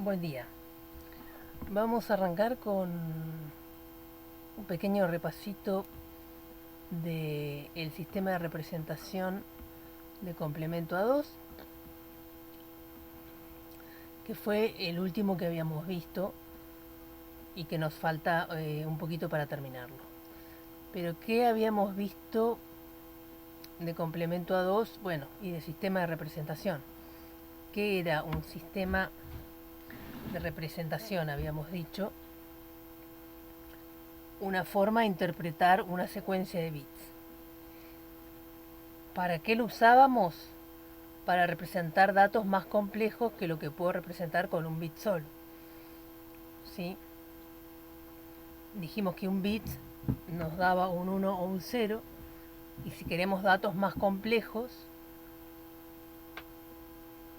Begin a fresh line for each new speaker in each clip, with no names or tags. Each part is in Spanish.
Buen día. Vamos a arrancar con un pequeño repasito del sistema de representación de complemento a 2, que fue el último que habíamos visto y que nos falta un poquito para terminarlo. Pero ¿qué habíamos visto de complemento a 2? Bueno, y de sistema de representación. ¿Qué era un sistema de representación? Habíamos dicho una forma de interpretar una secuencia de bits. ¿Para qué lo usábamos? Para representar datos más complejos que lo que puedo representar con un bit solo. ¿Sí? Dijimos que un bit nos daba un 1 o un 0, y si queremos datos más complejos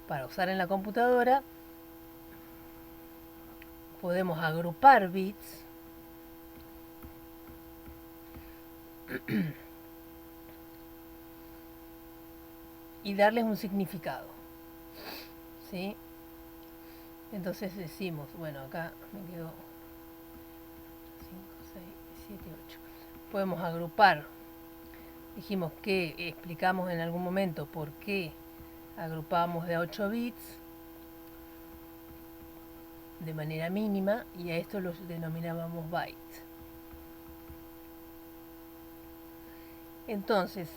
para usar en la computadora, podemos agrupar bits y darles un significado. ¿Sí? Entonces decimos, bueno, acá me quedo 5, 6, 7, 8. Podemos agrupar. Dijimos que explicamos en algún momento por qué agrupamos de a 8 bits de manera mínima, y a esto los denominábamos bytes. Entonces,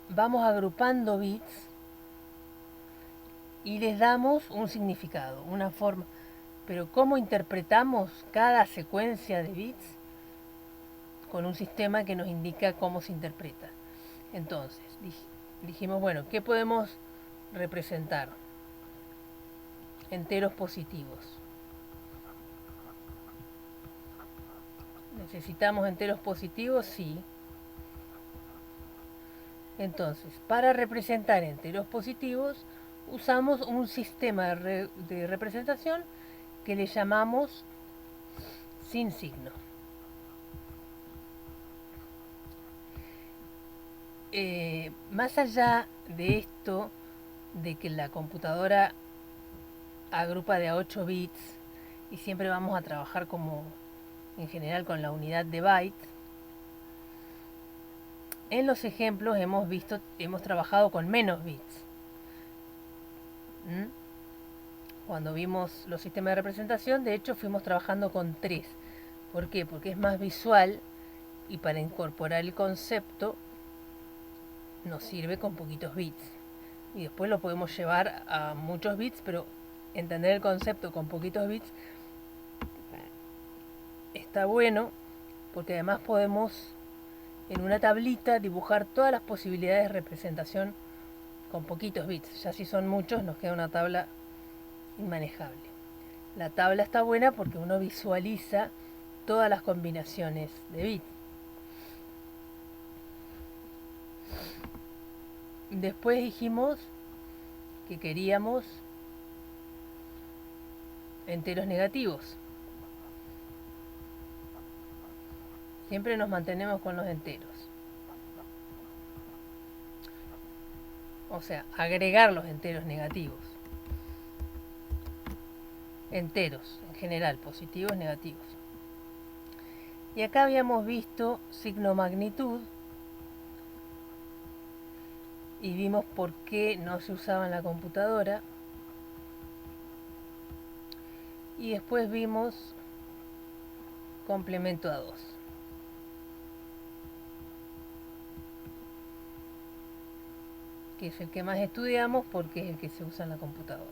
vamos agrupando bits y les damos un significado, una forma. Pero ¿cómo interpretamos cada secuencia de bits? Con un sistema que nos indica cómo se interpreta. Entonces, dijimos, bueno, ¿qué podemos representar? Enteros positivos. ¿Necesitamos enteros positivos? Sí. Entonces, para representar enteros positivos, usamos un sistema de representación que le llamamos sin signo. Más allá de esto, de que la computadora agrupa de a 8 bits y siempre vamos a trabajar como en general con la unidad de bytes, en los ejemplos hemos trabajado con menos bits. ¿Mm? Cuando vimos los sistemas de representación, de hecho fuimos trabajando con 3. ¿Por qué? Porque es más visual y para incorporar el concepto nos sirve con poquitos bits. Y después lo podemos llevar a muchos bits, pero entender el concepto con poquitos bits está bueno, porque además podemos en una tablita dibujar todas las posibilidades de representación con poquitos bits. Ya si son muchos nos queda una tabla inmanejable. La tabla está buena porque uno visualiza todas las combinaciones de bits. Después dijimos que queríamos enteros negativos. Siempre nos mantenemos con los enteros. O sea, agregar los enteros negativos. Enteros, en general, positivos, negativos. Y acá habíamos visto signo magnitud y vimos por qué no se usaba en la computadora. Y después vimos complemento a 2. Que es el que más estudiamos porque es el que se usa en la computadora.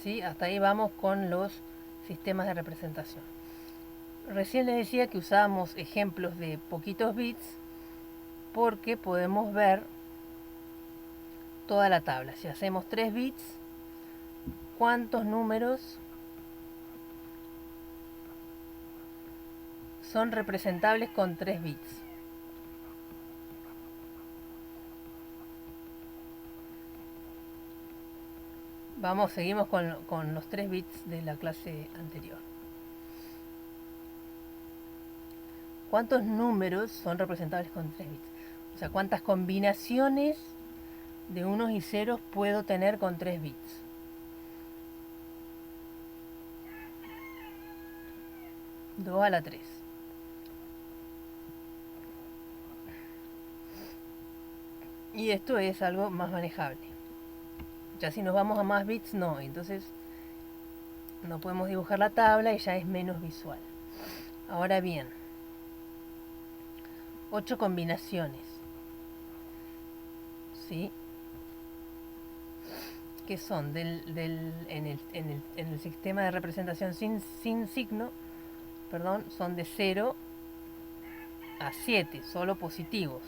¿Sí? Hasta ahí vamos con los sistemas de representación. Recién les decía que usábamos ejemplos de poquitos bits porque podemos ver toda la tabla. Si hacemos 3 bits, ¿cuántos números son representables con 3 bits? Seguimos con los 3 bits de la clase anterior. ¿Cuántos números son representables con 3 bits? O sea, ¿cuántas combinaciones de unos y ceros puedo tener con 3 bits? 2 a la 3. Y esto es algo más manejable. Ya si nos vamos a más bits, no. Entonces no podemos dibujar la tabla y ya es menos visual. Ahora bien, 8 combinaciones. ¿Sí? Que son en el sistema de representación sin signo, perdón, son de 0 a 7, solo positivos.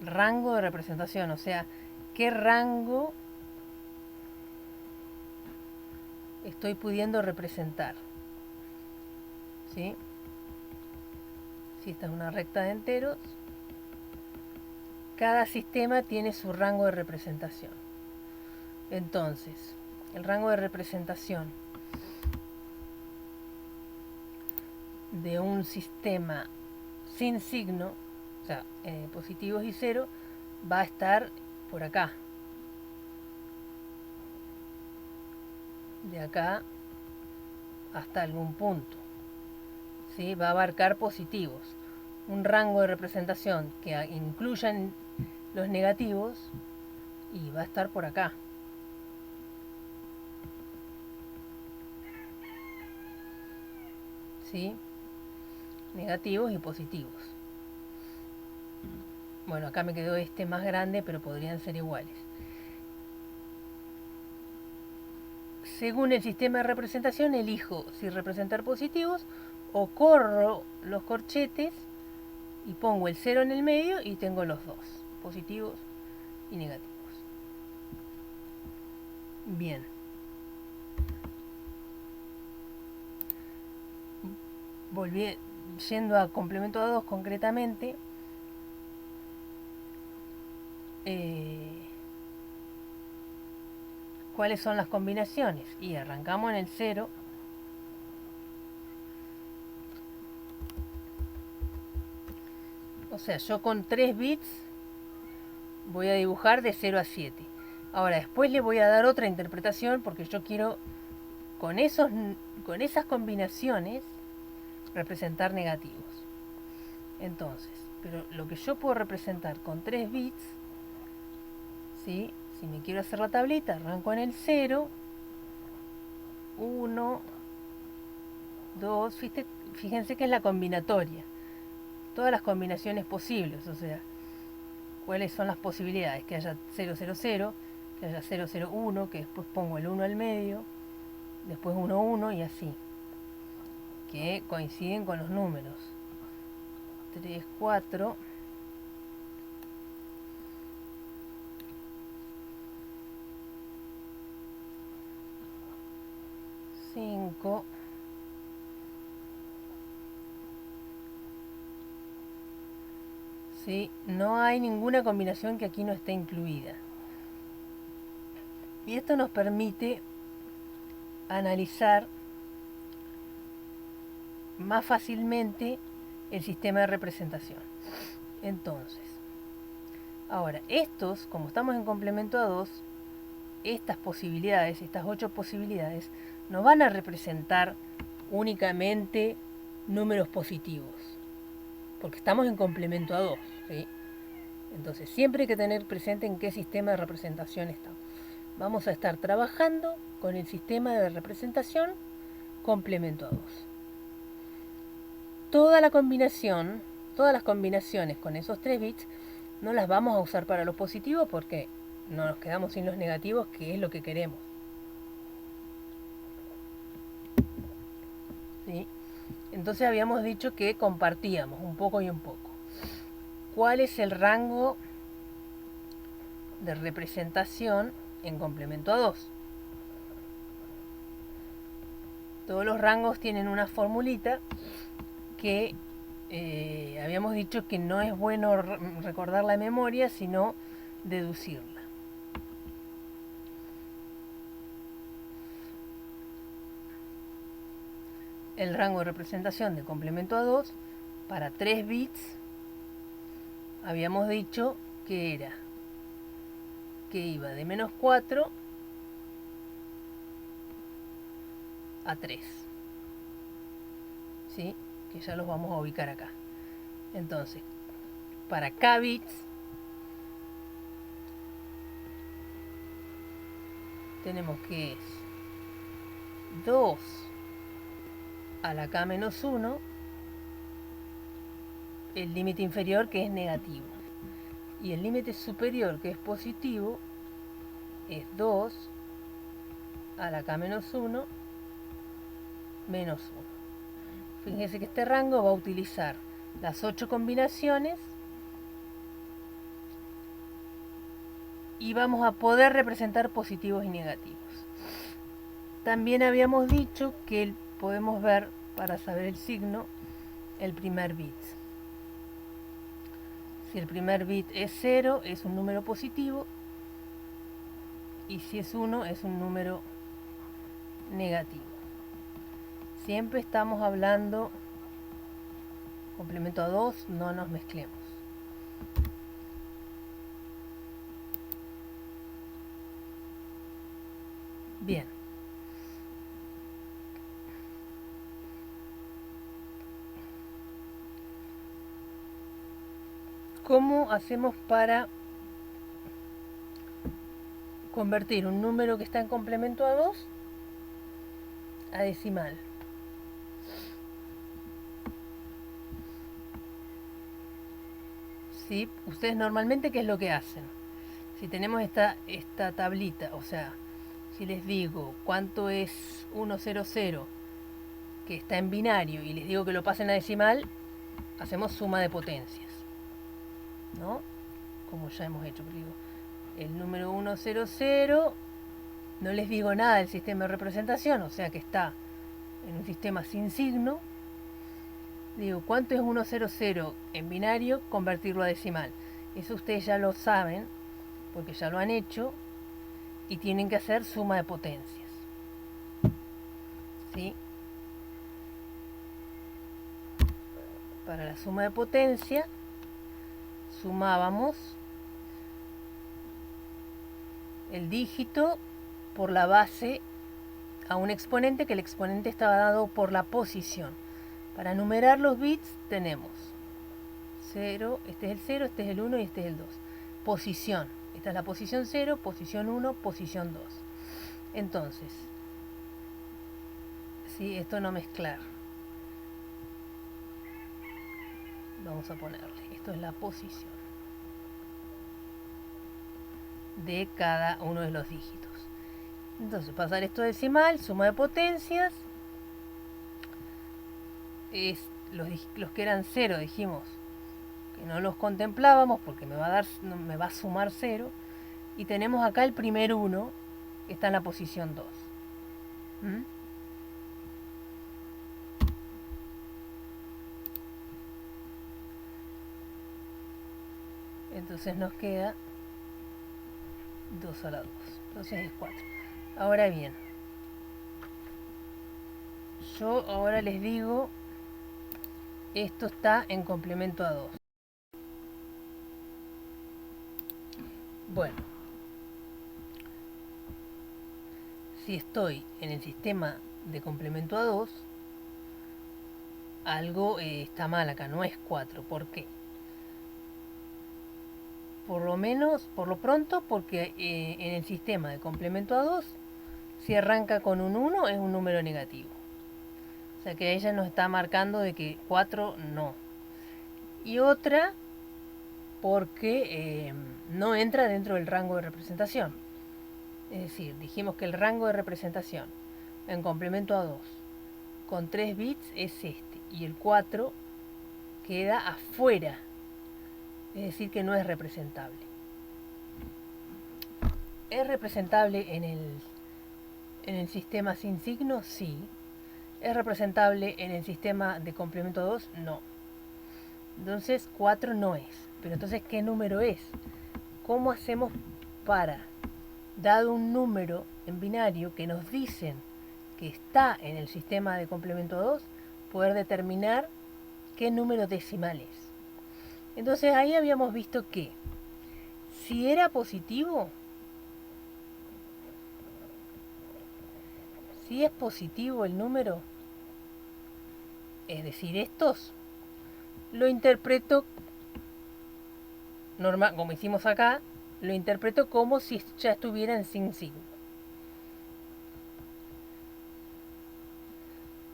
Rango de representación, o sea, ¿qué rango estoy pudiendo representar? ¿Sí? Si esta es una recta de enteros, cada sistema tiene su rango de representación. Entonces, el rango de representación de un sistema sin signo, o sea, positivos y cero, va a estar por acá. De acá hasta algún punto. ¿Sí? Va a abarcar positivos. Un rango de representación que incluyan los negativos y va a estar por acá. ¿Sí? Negativos y positivos. Bueno, acá me quedó este más grande, pero podrían ser iguales. Según el sistema de representación, elijo si representar positivos o corro los corchetes y pongo el 0 en el medio y tengo los dos, positivos y negativos. Bien. Yendo a complemento a 2 concretamente, ¿cuáles son las combinaciones? Y arrancamos en el 0. O sea, yo con 3 bits voy a dibujar de 0 a 7. Ahora, después le voy a dar otra interpretación porque yo quiero con esas combinaciones representar negativos. Entonces, pero lo que yo puedo representar con 3 bits, ¿sí? Si me quiero hacer la tablita, arranco en el 0, 1, 2, fíjense que es la combinatoria. Todas las combinaciones posibles, o sea, cuáles son las posibilidades, que haya 0, 0, 0, que haya 0, 0, 1, que después pongo el 1 al medio, después 1, 1 y así, que coinciden con los números. 3, 4, 5, 6. No hay ninguna combinación que aquí no esté incluida. Y esto nos permite analizar más fácilmente el sistema de representación. Entonces, ahora, como estamos en complemento a 2, estas posibilidades, estas 8 posibilidades, no van a representar únicamente números positivos, porque estamos en complemento a 2, ¿sí? Entonces, siempre hay que tener presente en qué sistema de representación estamos. Vamos a estar trabajando con el sistema de representación complemento a 2. Todas las combinaciones con esos 3 bits no las vamos a usar para los positivos porque no nos quedamos sin los negativos, que es lo que queremos. ¿Sí? Entonces habíamos dicho que compartíamos un poco y un poco. ¿Cuál es el rango de representación en complemento a 2? Todos los rangos tienen una formulita que habíamos dicho que no es bueno recordar la memoria, sino deducirla. El rango de representación de complemento a 2 para 3 bits habíamos dicho que iba de -4 a 3. ¿Sí? Que ya los vamos a ubicar acá. Entonces, para k bits tenemos que es 2 a la k menos 1, el límite inferior que es negativo. Y el límite superior que es positivo es 2 a la k menos 1 menos 1. Fíjense que este rango va a utilizar las 8 combinaciones y vamos a poder representar positivos y negativos. También habíamos dicho que podemos ver, para saber el signo, el primer bit. Si el primer bit es 0, es un número positivo, y si es 1, es un número negativo. Siempre estamos hablando complemento a 2, no nos mezclemos. Bien. ¿Cómo hacemos para convertir un número que está en complemento a 2 a decimal? ¿Sí? Ustedes normalmente, ¿qué es lo que hacen? Si tenemos esta tablita, o sea, si les digo cuánto es 100, que está en binario, y les digo que lo pasen a decimal, hacemos suma de potencias, ¿no? Como ya hemos hecho, digo, el número 100, no les digo nada del sistema de representación, o sea que está en un sistema sin signo. Digo, ¿cuánto es 100 en binario? Convertirlo a decimal. Eso ustedes ya lo saben, porque ya lo han hecho, y tienen que hacer suma de potencias. ¿Sí? Para la suma de potencia, sumábamos el dígito por la base a un exponente, que el exponente estaba dado por la posición. Para numerar los bits tenemos 0, este es el 0, este es el 1 y este es el 2. Posición, esta es la posición 0, posición 1, posición 2. Entonces, ¿sí? Esto no mezclar. Vamos a ponerle, esto es la posición de cada uno de los dígitos. Entonces, pasar esto a decimal, suma de potencias, es los que eran 0, dijimos que no los contemplábamos porque me va a sumar 0, y tenemos acá el primer 1 que está en la posición 2. ¿Mm? Entonces nos queda 2 a la 2, entonces es 4. Ahora bien, yo ahora les digo, esto está en complemento a 2. Bueno, si estoy en el sistema de complemento a 2, algo está mal acá, no es 4. ¿Por qué? Por lo menos, por lo pronto, porque en el sistema de complemento a 2, si arranca con un 1, es un número negativo. O sea que ella nos está marcando de que 4 no. Y otra, porque no entra dentro del rango de representación. Es decir, dijimos que el rango de representación en complemento a 2 con 3 bits es este, y el 4 queda afuera, es decir que no es representable. ¿Es representable en el sistema sin signo? Sí. ¿Es representable en el sistema de complemento 2? No. Entonces 4 no es. Pero entonces, ¿qué número es? ¿Cómo hacemos para, dado un número en binario que nos dicen que está en el sistema de complemento 2, poder determinar qué número decimal es? Entonces ahí habíamos visto que si era positivo, Si es positivo el número, es decir, estos, lo interpreto normal, como hicimos acá, lo interpreto como si ya estuvieran sin signo.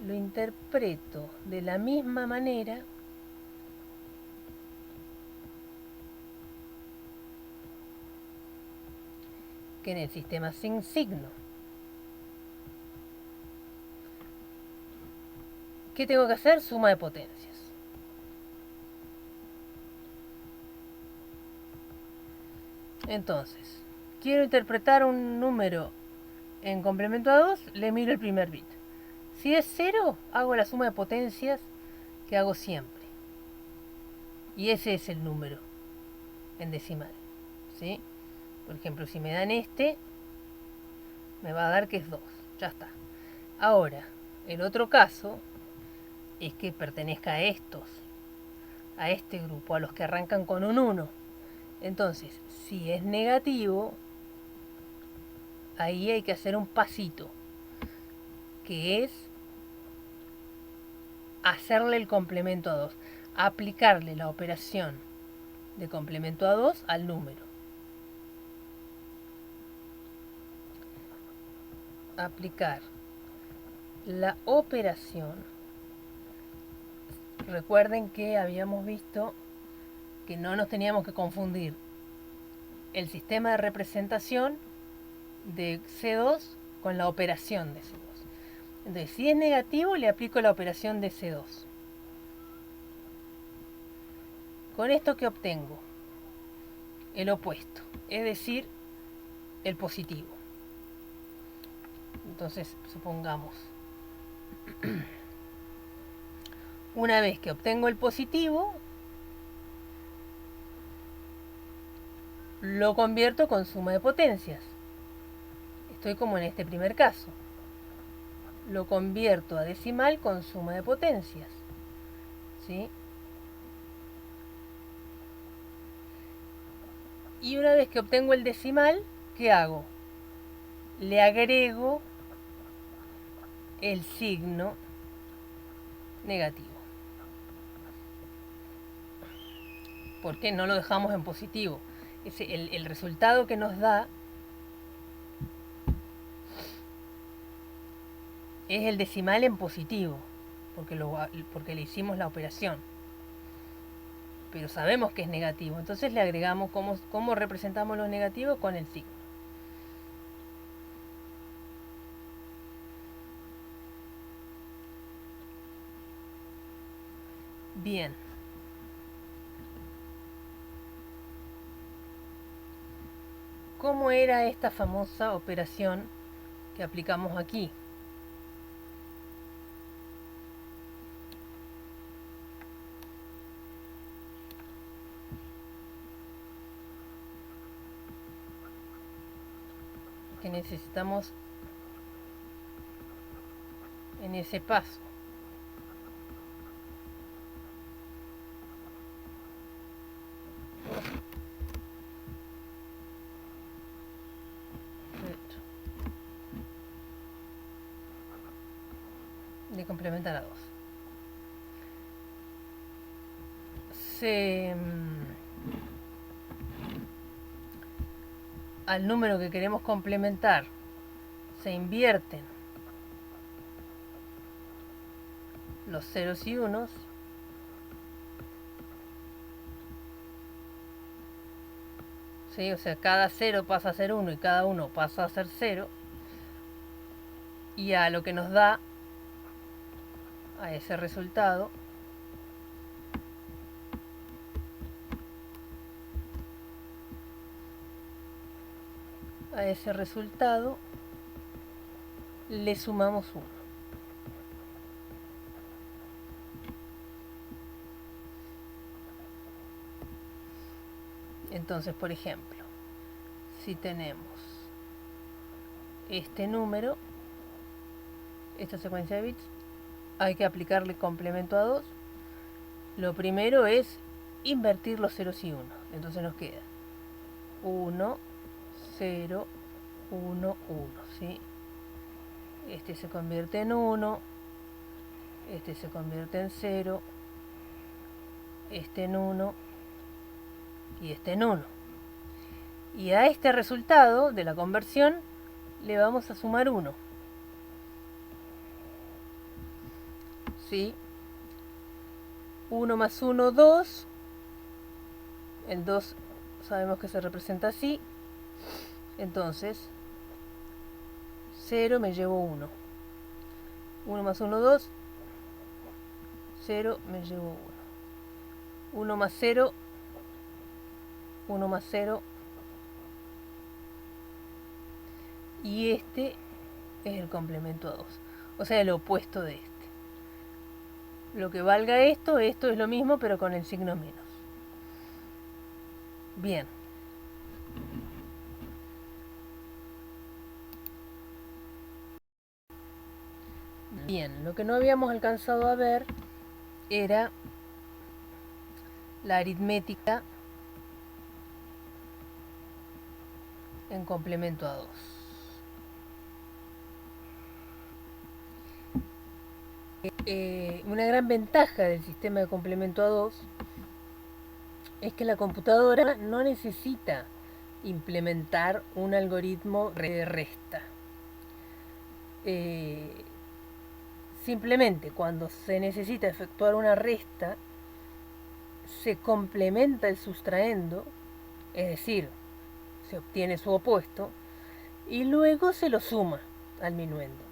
Lo interpreto de la misma manera que en el sistema sin signo. ¿Qué tengo que hacer? Suma de potencias. Entonces, quiero interpretar un número en complemento a 2, le miro el primer bit. Si es 0, hago la suma de potencias que hago siempre. Y ese es el número en decimal. ¿Sí? Por ejemplo, si me dan este, me va a dar que es 2. Ya está. Ahora, el otro caso es que pertenezca a estos, a este grupo, a los que arrancan con un 1. Entonces, si es negativo, ahí hay que hacer un pasito, que es hacerle el complemento a 2, aplicarle la operación de complemento a 2 al número. Aplicar la operación. Recuerden que habíamos visto que no nos teníamos que confundir el sistema de representación de C2 con la operación de C2. Entonces, si es negativo, le aplico la operación de C2. Con esto, ¿qué obtengo? El opuesto, es decir, el positivo. Entonces, supongamos, una vez que obtengo el positivo, lo convierto con suma de potencias. Estoy como en este primer caso. Lo convierto a decimal con suma de potencias. ¿Sí? Y una vez que obtengo el decimal, ¿qué hago? Le agrego el signo negativo. Porque no lo dejamos en positivo. El resultado que nos da es el decimal en positivo, porque le hicimos la operación. Pero sabemos que es negativo, entonces le agregamos cómo representamos los negativos con el signo. Bien. ¿Cómo era esta famosa operación que aplicamos aquí? Que necesitamos en ese paso. De complementar a 2. Al número que queremos complementar se invierten los ceros y unos, ¿sí? O sea, cada 0 pasa a ser 1 y cada 1 pasa a ser 0, y a lo que nos da, a ese resultado, le sumamos 1. Entonces, por ejemplo, si tenemos este número, esta secuencia de bits, hay que aplicarle complemento a 2. Lo primero es invertir los ceros y 1. Entonces nos queda 1, 0, 1, 1, ¿sí? este se convierte en 1, este se convierte en 0, este en 1 y este en 1. Y a este resultado de la conversión le vamos a sumar 1. ¿Sí? 1 más 1, 2. El 2 sabemos que se representa así. Entonces, 0 me llevo 1. 1 más 1, 2. 0 me llevo 1. 1 más 0. 1 más 0. Y este es el complemento a 2. O sea, el opuesto de este. Lo que valga esto es lo mismo, pero con el signo menos. Bien. Bien, lo que no habíamos alcanzado a ver era la aritmética en complemento a 2. Una gran ventaja del sistema de complemento a 2 es que la computadora no necesita implementar un algoritmo de resta. Simplemente cuando se necesita efectuar una resta, se complementa el sustraendo, es decir, se obtiene su opuesto, y luego se lo suma al minuendo.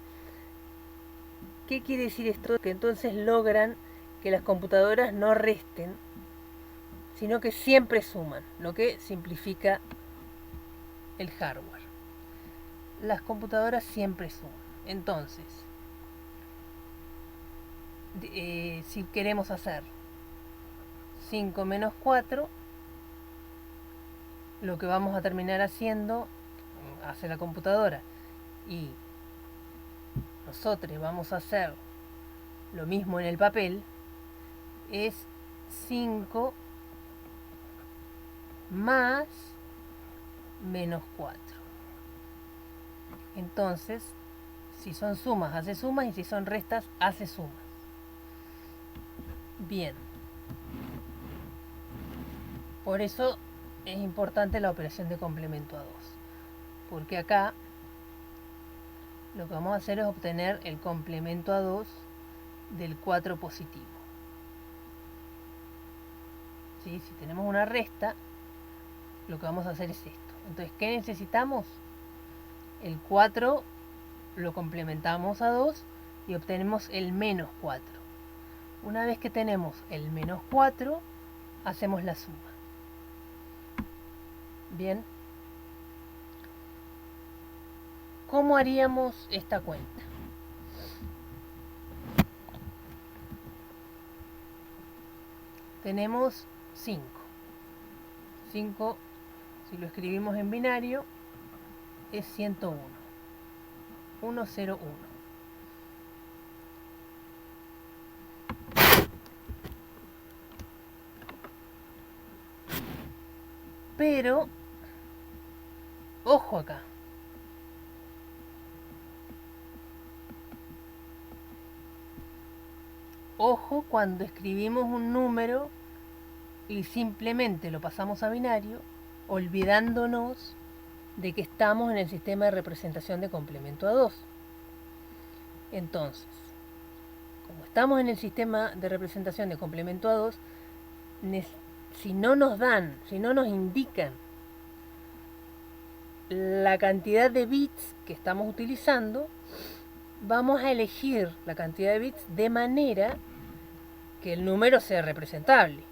¿Qué quiere decir esto? Que entonces logran que las computadoras no resten, sino que siempre suman, lo que simplifica el hardware. Las computadoras siempre suman. Entonces, si queremos hacer 5 menos 4, lo que vamos a terminar haciendo, hace la computadora, y nosotros vamos a hacer lo mismo en el papel, es 5 más menos 4. Entonces, si son sumas, hace sumas, y si son restas, hace sumas. Bien. Por eso es importante la operación de complemento a 2. Porque acá lo que vamos a hacer es obtener el complemento a 2 del 4 positivo. ¿Sí? Si tenemos una resta, lo que vamos a hacer es esto. Entonces, ¿qué necesitamos? El 4 lo complementamos a 2 y obtenemos el menos 4. Una vez que tenemos el menos 4, hacemos la suma. Bien. ¿Cómo haríamos esta cuenta? Tenemos 5. 5, si lo escribimos en binario, es 101. 101. Pero, ojo acá. Ojo cuando escribimos un número y simplemente lo pasamos a binario, olvidándonos de que estamos en el sistema de representación de complemento a 2. Entonces, como estamos en el sistema de representación de complemento a 2, si no nos indican la cantidad de bits que estamos utilizando, vamos a elegir la cantidad de bits de manera que el número sea representable.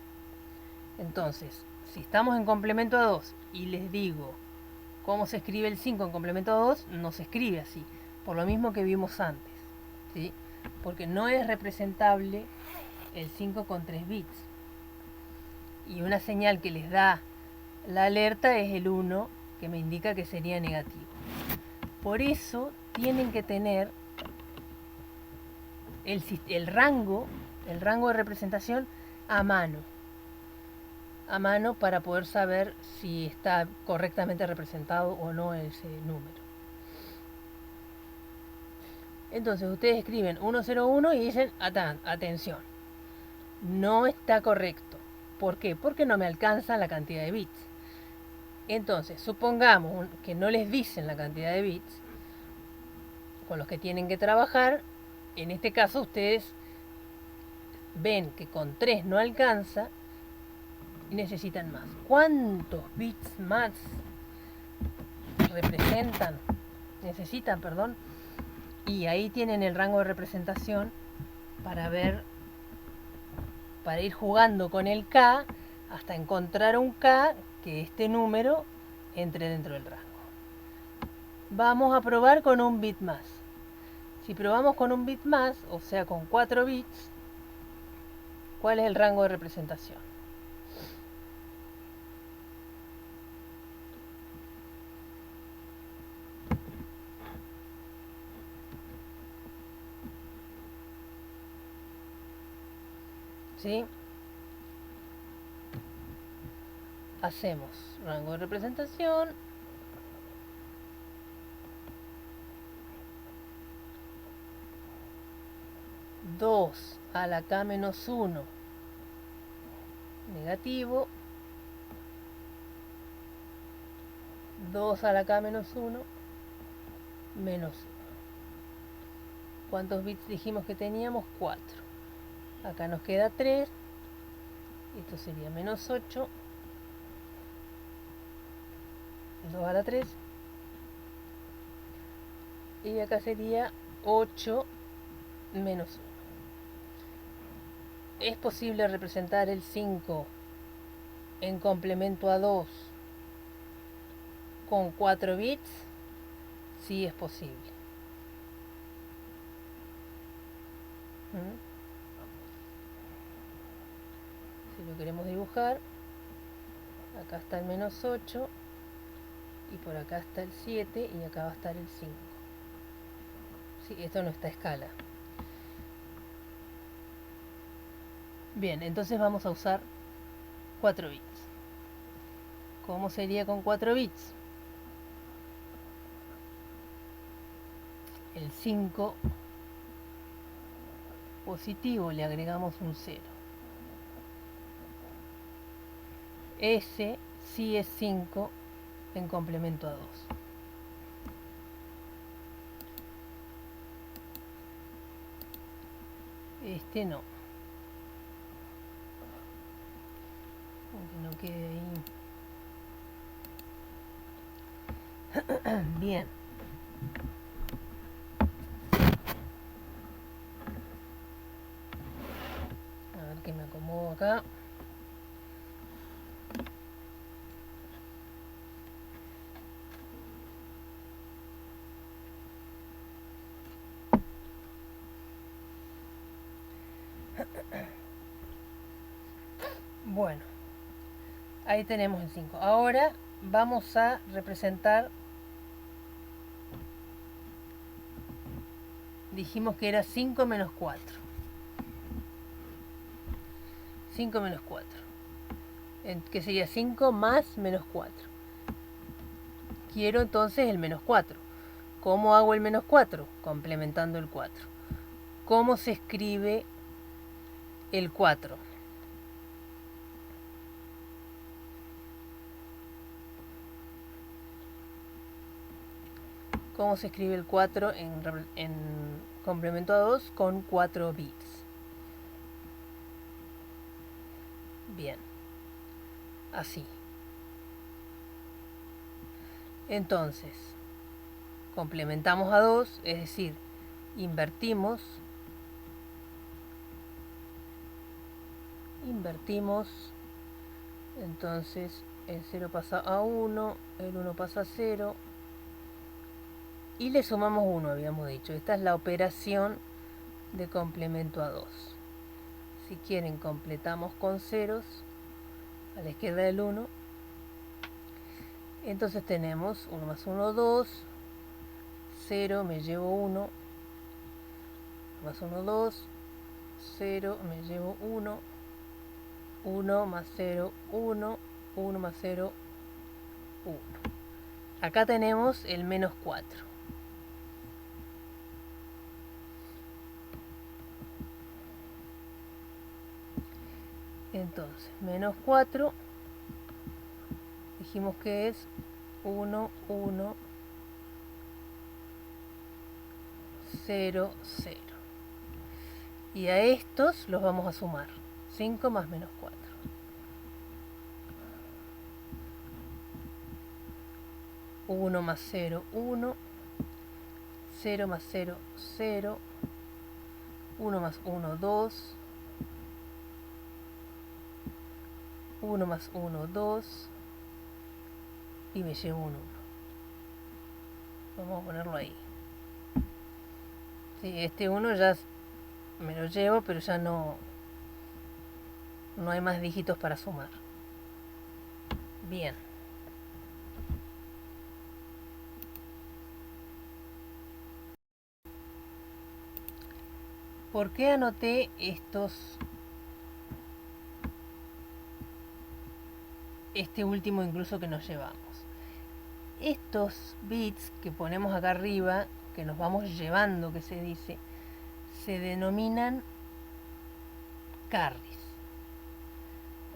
Entonces, si estamos en complemento a 2 y les digo cómo se escribe el 5 en complemento a 2, no se escribe así, por lo mismo que vimos antes, ¿sí? Porque no es representable el 5 con 3 bits. Y una señal que les da la alerta es el 1, que me indica que sería negativo. Por eso tienen que tener el rango de representación a mano para poder saber si está correctamente representado o no ese número. Entonces ustedes escriben 101 y dicen, atención, no está correcto. ¿Por qué? Porque no me alcanza la cantidad de bits. Entonces, supongamos que no les dicen la cantidad de bits con los que tienen que trabajar. En este caso ustedes ven que con 3 no alcanza y necesitan más. ¿Cuántos bits más necesitan, perdón? Y ahí tienen el rango de representación para ver, para ir jugando con el K hasta encontrar un K que este número entre dentro del rango. Vamos a probar con un bit más. Si probamos con un bit más, o sea con 4 bits, ¿cuál es el rango de representación? ¿Sí? Hacemos rango de representación. Dos a la K menos 1 negativo. 2 a la K menos 1 menos 1. ¿Cuántos bits dijimos que teníamos? 4. Acá nos queda 3. Esto sería menos 8. 2 a la 3. Y acá sería 8 menos 1. ¿Es posible representar el 5 en complemento a 2 con 4 bits? Sí, es posible. Si lo queremos dibujar, acá está el menos 8 y por acá está el 7 y acá va a estar el 5. Sí, esto no está a escala. Bien, entonces vamos a usar 4 bits. ¿Cómo sería con 4 bits? El 5 positivo le agregamos un 0. Ese sí es 5 en complemento a 2. Este no. Aunque no quede ahí. Bien. A ver que me acomodo acá. Bueno, ahí tenemos el 5. Ahora vamos a representar, dijimos que era 5 menos 4. 5 menos 4. Que sería 5 más menos 4. Quiero entonces el menos 4. ¿Cómo hago el menos 4? Complementando el 4. ¿Cómo se escribe el 4? ¿Cómo se escribe el 4 en complemento a 2 con 4 bits? Bien, así. Entonces, complementamos a 2, es decir, invertimos, entonces el 0 pasa a 1, el 1 pasa a 0, y le sumamos 1, habíamos dicho. Esta es la operación de complemento a 2. Si quieren, completamos con ceros a la izquierda del 1. Entonces tenemos 1 más 1, 2, 0, me llevo 1, más 1, 2, 0, me llevo 1, 1 más 0, 1, 1 más 0, 1. Acá tenemos el menos 4. Entonces, menos 4, dijimos que es 1, 1, 0, 0. Y a estos los vamos a sumar. 5 más menos 4. 1 más 0, 1. 0 más 0, 0. 1 más 1, 2. 1 más 1, 2. Y me llevo un 1. Vamos a ponerlo ahí. Sí, este 1 ya me lo llevo, pero ya no hay más dígitos para sumar. Bien. ¿Por qué anoté este último incluso que nos llevamos? Estos bits que ponemos acá arriba, que nos vamos llevando, que se dice, se denominan carries.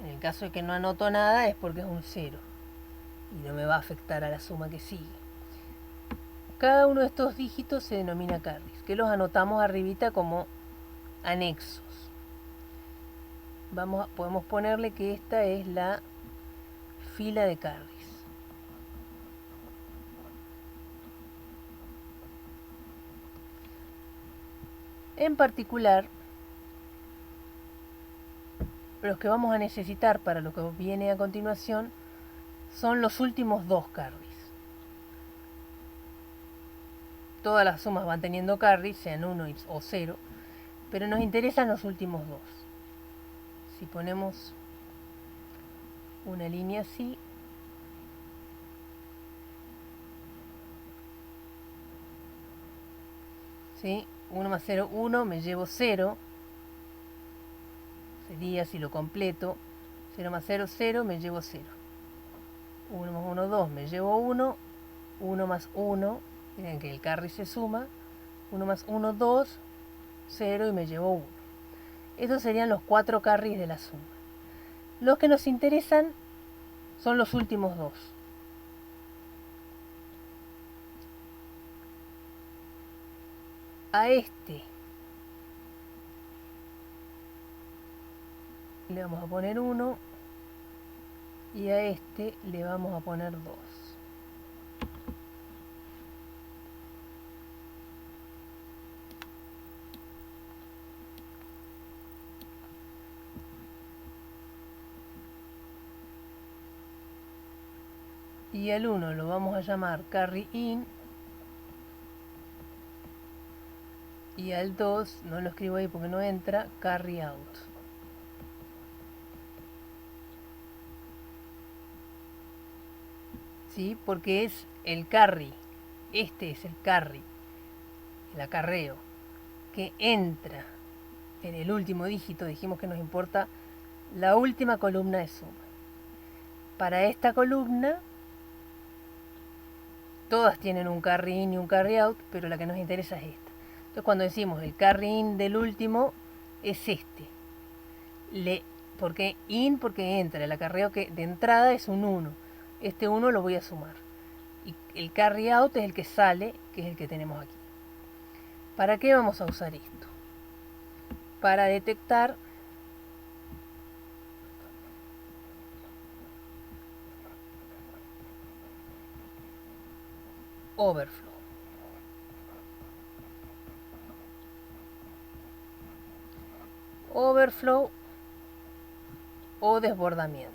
En el caso de que no anoto nada es porque es un 0 y no me va a afectar a la suma que sigue. Cada uno de estos dígitos se denomina carries, que los anotamos arribita como anexos. Podemos ponerle que esta es la fila de carries. En particular, los que vamos a necesitar para lo que viene a continuación son los últimos dos carries. Todas las sumas van teniendo carries, sean 1 o 0, pero nos interesan los últimos dos. Si ponemos una línea así, ¿sí? 1 más 0, 1, me llevo 0, sería si lo completo, 0 más 0, 0, me llevo 0. 1 más 1, 2, me llevo 1, 1 más 1, miren que el carry se suma, 1 más 1, 2, 0 y me llevo 1. Estos serían los 4 carries de la suma. Los que nos interesan son los últimos dos. A este le vamos a poner 1 y a este le vamos a poner 2. Y al 1 lo vamos a llamar carry in. Y al 2, no lo escribo ahí porque no entra, carry out. ¿Sí? Porque es el carry. Este es el carry, el acarreo, que entra en el último dígito. Dijimos que nos importa la última columna de suma. Para esta columna, todas tienen un carry in y un carry out, pero la que nos interesa es esta. Entonces cuando decimos el carry in del último, es este. Porque entra, el acarreo que de entrada es un 1. Este 1 lo voy a sumar. Y el carry out es el que sale, que es el que tenemos aquí. ¿Para qué vamos a usar esto? Para detectar overflow. Overflow o desbordamiento.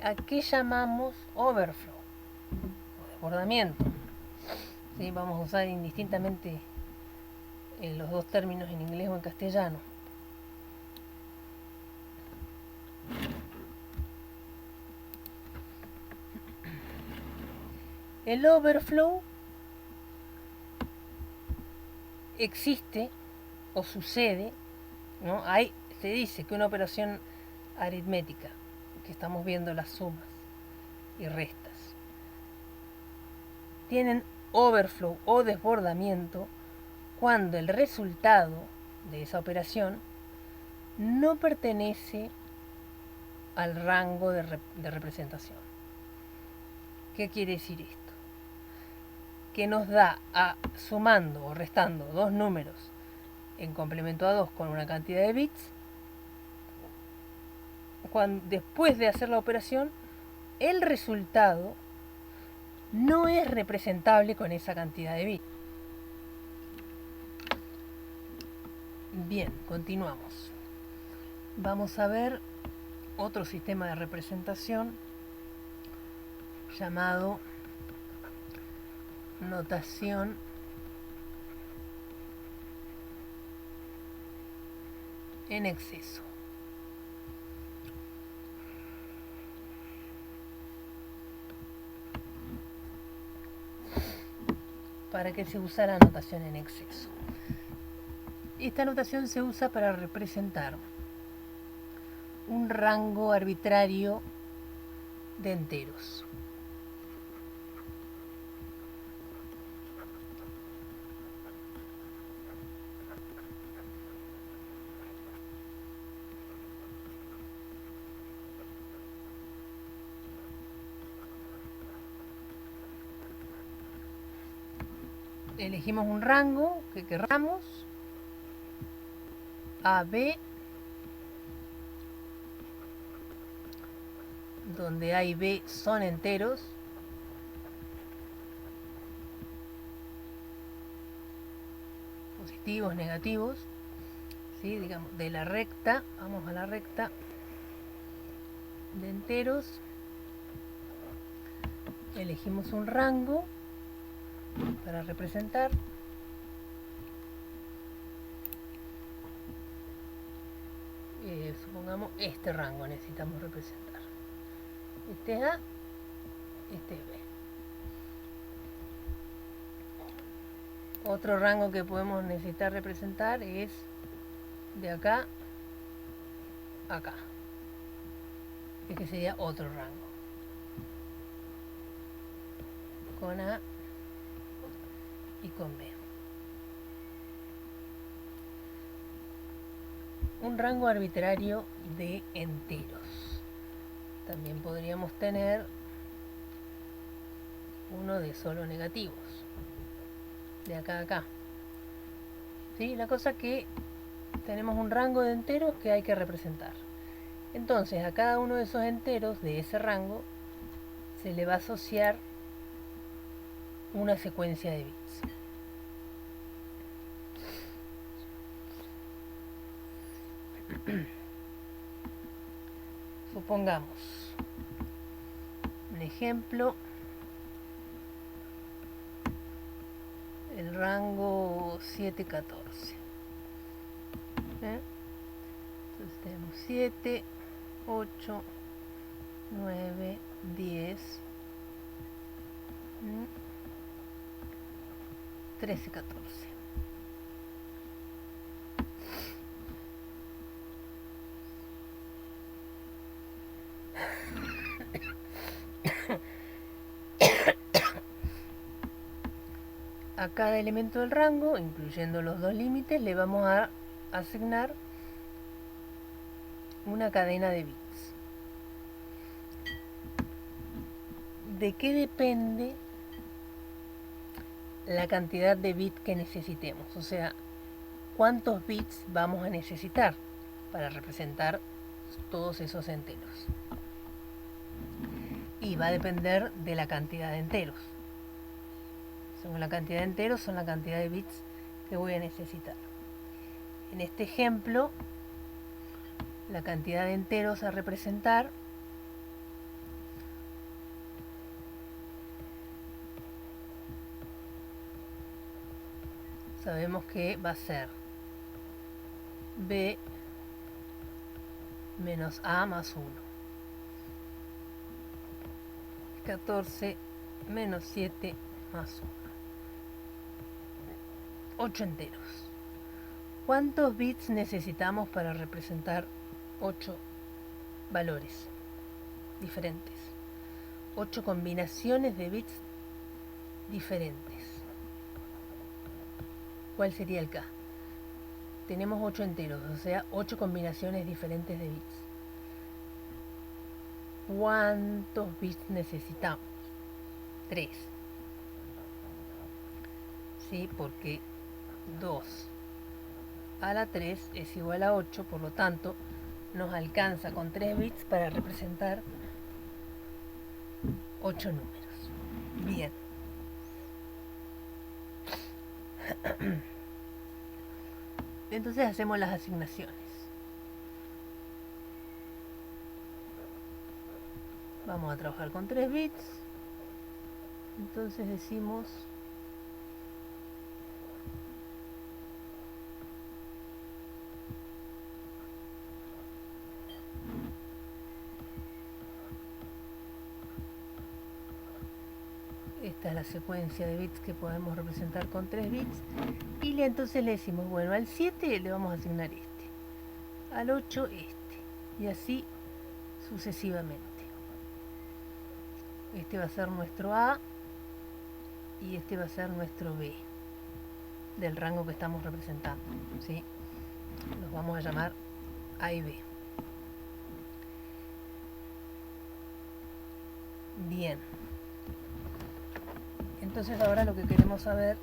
¿A qué llamamos overflow o desbordamiento? ¿Sí? Vamos a usar indistintamente los dos términos en inglés o en castellano. El overflow existe o sucede, ¿no? Se dice que una operación aritmética, que estamos viendo las sumas y restas, tienen overflow o desbordamiento cuando el resultado de esa operación no pertenece al rango de representación. ¿Qué quiere decir esto? Que nos da, sumando o restando dos números en complemento a 2 con una cantidad de bits, después de hacer la operación, el resultado no es representable con esa cantidad de bits. Bien, continuamos. Vamos a ver otro sistema de representación llamado notación en exceso. ¿Para qué se usa la notación en exceso? Esta notación se usa para representar un rango arbitrario de enteros. Elegimos un rango que queramos, A, B, donde A y B son enteros, positivos, negativos, ¿sí? Digamos, de la recta, vamos a la recta de enteros, elegimos un rango para representar, supongamos este rango necesitamos representar, este es A, este es B. Otro rango que podemos necesitar representar es de acá a acá, este sería otro rango, con A y con B. Un rango arbitrario de enteros. También podríamos tener uno de solo negativos, de acá a acá. ¿Sí? La cosa que tenemos un rango de enteros que hay que representar. Entonces a cada uno de esos enteros de ese rango se le va a asociar una secuencia de bits. Supongamos un ejemplo, el rango 714. Entonces tenemos 7, 8, 9, 10, 13, 14. A cada elemento del rango, incluyendo los dos límites, le vamos a asignar una cadena de bits. ¿De qué depende la cantidad de bits que necesitemos? O sea, ¿cuántos bits vamos a necesitar para representar todos esos enteros? Y va a depender de la cantidad de enteros. Según la cantidad de enteros son la cantidad de bits que voy a necesitar. En este ejemplo, la cantidad de enteros a representar sabemos que va a ser B menos A más 1. 14 menos 7 más 1. 8 enteros. ¿Cuántos bits necesitamos para representar 8 valores diferentes? 8 combinaciones de bits diferentes. ¿Cuál sería el K? Tenemos 8 enteros, o sea, 8 combinaciones diferentes de bits. ¿Cuántos bits necesitamos? 3. ¿Sí? Porque 2 a la 3 es igual a 8, por lo tanto, nos alcanza con 3 bits para representar 8 números. Bien. Entonces hacemos las asignaciones. Vamos a trabajar con 3 bits. Entonces decimos esta es la secuencia de bits que podemos representar con 3 bits. Y entonces le decimos, bueno, al 7 le vamos a asignar este, al 8 este, y así sucesivamente. Este va a ser nuestro A y este va a ser nuestro B del rango que estamos representando, ¿sí? Los vamos a llamar A y B. Bien. Entonces ahora lo que queremos saber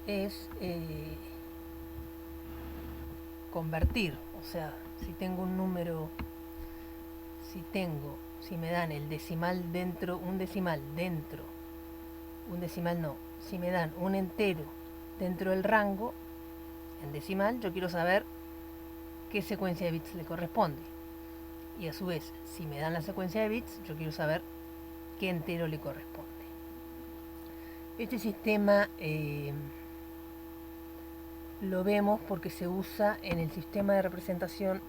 es convertir, o sea, si tengo un número, si me dan el decimal dentro, un decimal no, si me dan un entero dentro del rango, en decimal, yo quiero saber qué secuencia de bits le corresponde. Y a su vez, si me dan la secuencia de bits, yo quiero saber qué entero le corresponde. Este sistema lo vemos porque se usa en el sistema de representación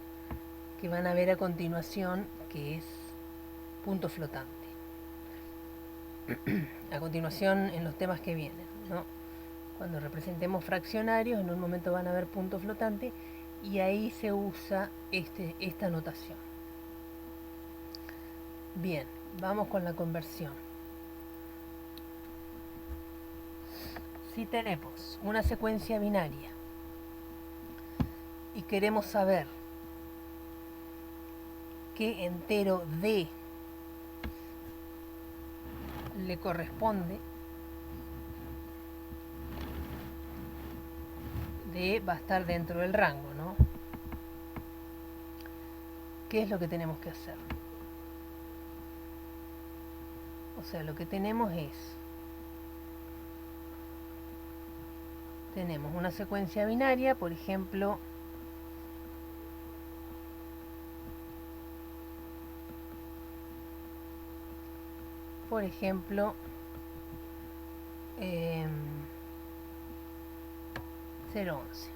que van a ver a continuación, que es punto flotante. A continuación en los temas que vienen, ¿no? Cuando representemos fraccionarios, en un momento van a ver punto flotante y ahí se usa esta notación. Bien, vamos con la conversión. Si tenemos una secuencia binaria y queremos saber qué entero D le corresponde, D va a estar dentro del rango, ¿no? ¿Qué es lo que tenemos que hacer? O sea, lo que tenemos tenemos una secuencia binaria, por ejemplo, eh, 011.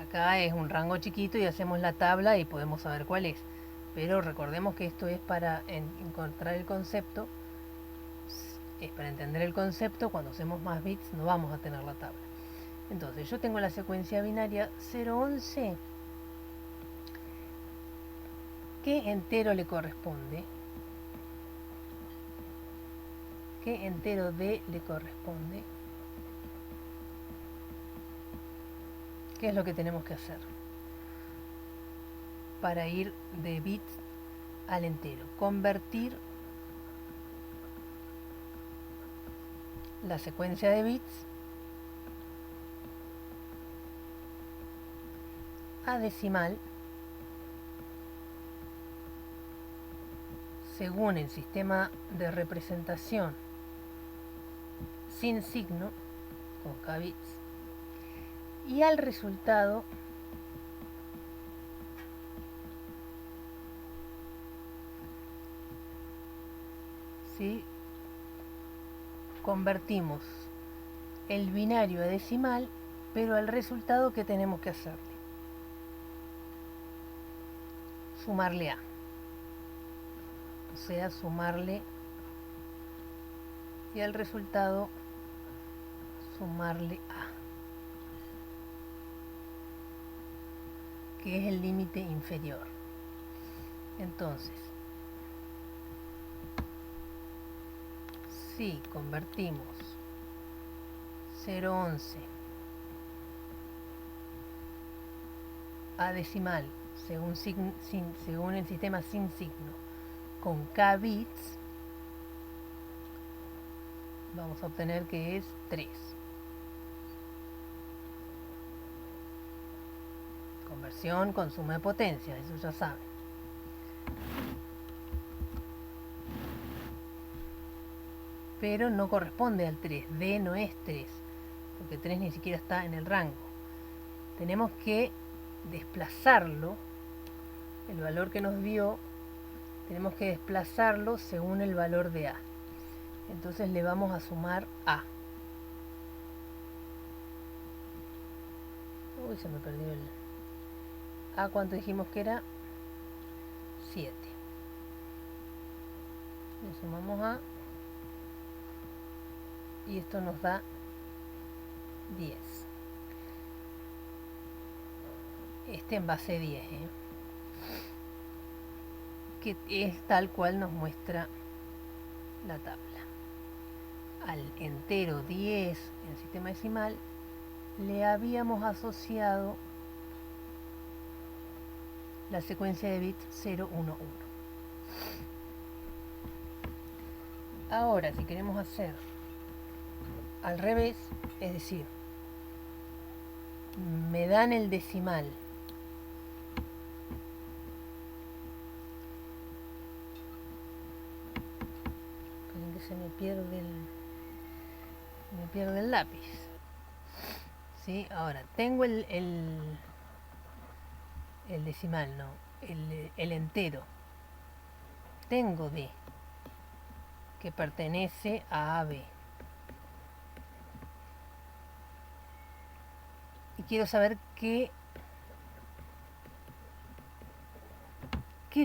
Acá es un rango chiquito y hacemos la tabla y podemos saber cuál es. Pero recordemos que esto es para encontrar el concepto, es para entender el concepto. Cuando hacemos más bits no vamos a tener la tabla. Entonces yo tengo la secuencia binaria 011. ¿Qué entero le corresponde? ¿Qué entero D le corresponde? ¿Qué es lo que tenemos que hacer para ir de bits al entero? Convertir la secuencia de bits a decimal según el sistema de representación sin signo, con K bits, y al resultado ¿sí? Convertimos el binario a decimal, pero al resultado, ¿qué tenemos que hacerle? Sumarle A. O sea, sumarle, y al resultado sumarle A, que es el límite inferior. Entonces, si convertimos 0,11 a decimal según el sistema sin signo con k bits, vamos a obtener que es 3. Conversión con suma de potencia, eso ya saben. Pero no corresponde al 3, D no es 3, porque 3 ni siquiera está en el rango. Tenemos que desplazarlo, el valor que nos dio, tenemos que desplazarlo según el valor de A. Entonces le vamos a sumar A. Uy, se me perdió el... A, ¿cuánto dijimos que era? 7. Le sumamos A. Y esto nos da 10. Este en base 10, que es tal cual nos muestra la tabla. Al entero 10 en sistema decimal le habíamos asociado la secuencia de bits 0, 1, 1. Ahora, si queremos hacer al revés, es decir, me dan el decimal que se me pierde el lápiz. ¿Sí? Ahora, tengo el decimal, no, el entero. Tengo D, que pertenece a AB. Y quiero saber qué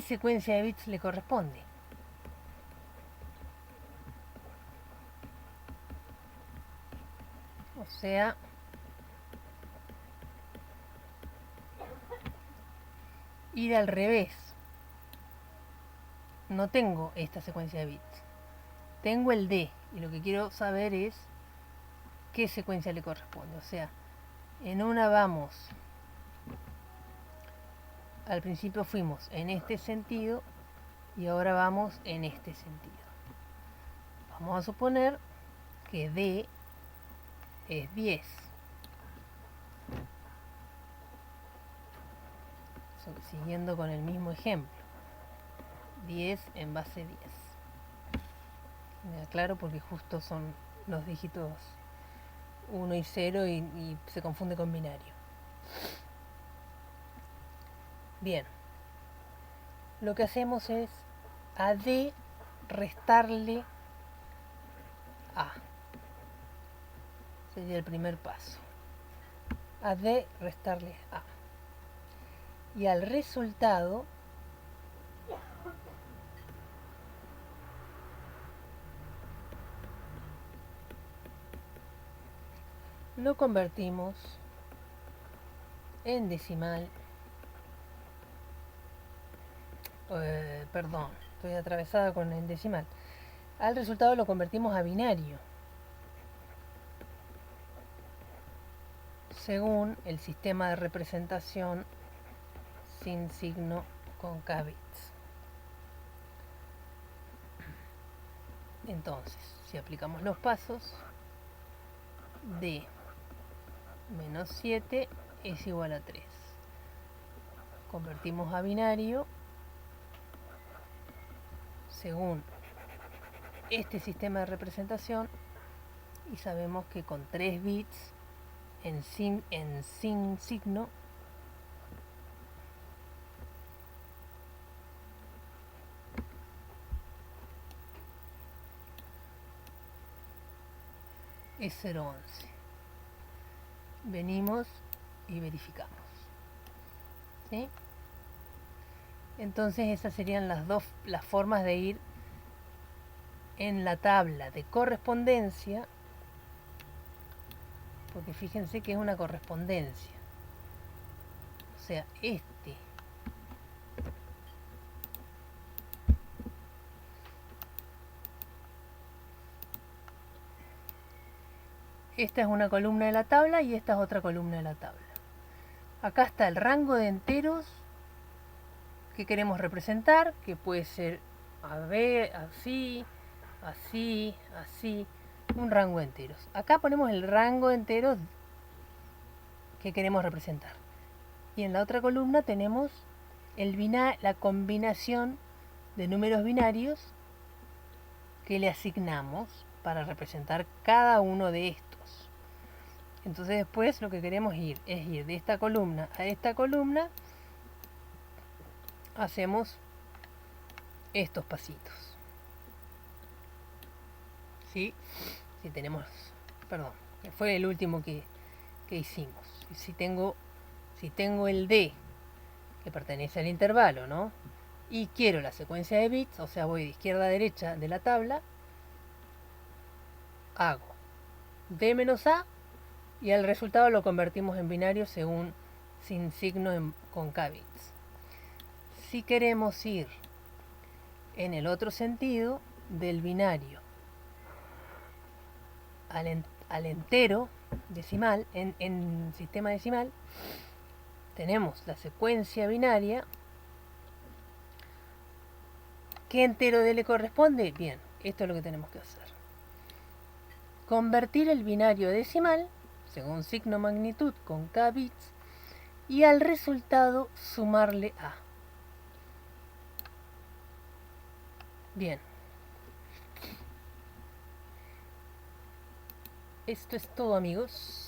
secuencia de bits le corresponde. O sea, ir al revés. No tengo esta secuencia de bits. Tengo el D y lo que quiero saber es qué secuencia le corresponde. O sea, en una vamos, al principio fuimos en este sentido y ahora vamos en este sentido. Vamos a suponer que D es 10. Siguiendo con el mismo ejemplo. 10 en base 10. Me aclaro porque justo son los dígitos 1 y 0 y se confunde con binario. Bien. Lo que hacemos es a D restarle A. Sería el primer paso. A D restarle A. Y al resultado lo convertimos en decimal. Perdón, estoy atravesada con el decimal. Al resultado lo convertimos a binario, según el sistema de representación sin signo con k bits. Entonces, si aplicamos los pasos, D menos 7 es igual a 3. Convertimos a binario según este sistema de representación y sabemos que con 3 bits en sin signo es 0,11. Venimos y verificamos. ¿Sí? Entonces esas serían las formas de ir en la tabla de correspondencia, porque fíjense que es una correspondencia. O sea, este esta es una columna de la tabla y esta es otra columna de la tabla. Acá está el rango de enteros que queremos representar, que puede ser así, así, así, un rango de enteros. Acá ponemos el rango de enteros que queremos representar. Y en la otra columna tenemos la combinación de números binarios que le asignamos para representar cada uno de estos. Entonces después lo que queremos es ir de esta columna a esta columna. Hacemos estos pasitos. ¿Sí? Si tenemos, perdón, que fue el último que hicimos. Si tengo el D, que pertenece al intervalo, ¿no? Y quiero la secuencia de bits, o sea, voy de izquierda a derecha de la tabla, hago D menos A, y el resultado lo convertimos en binario sin signo con K bits. Si queremos ir en el otro sentido, del binario al entero decimal, en sistema decimal, tenemos la secuencia binaria. ¿Qué entero D le corresponde? Bien, esto es lo que tenemos que hacer. Convertir el binario a decimal, según signo magnitud con K bits, y al resultado sumarle A. Bien. Esto es todo, amigos.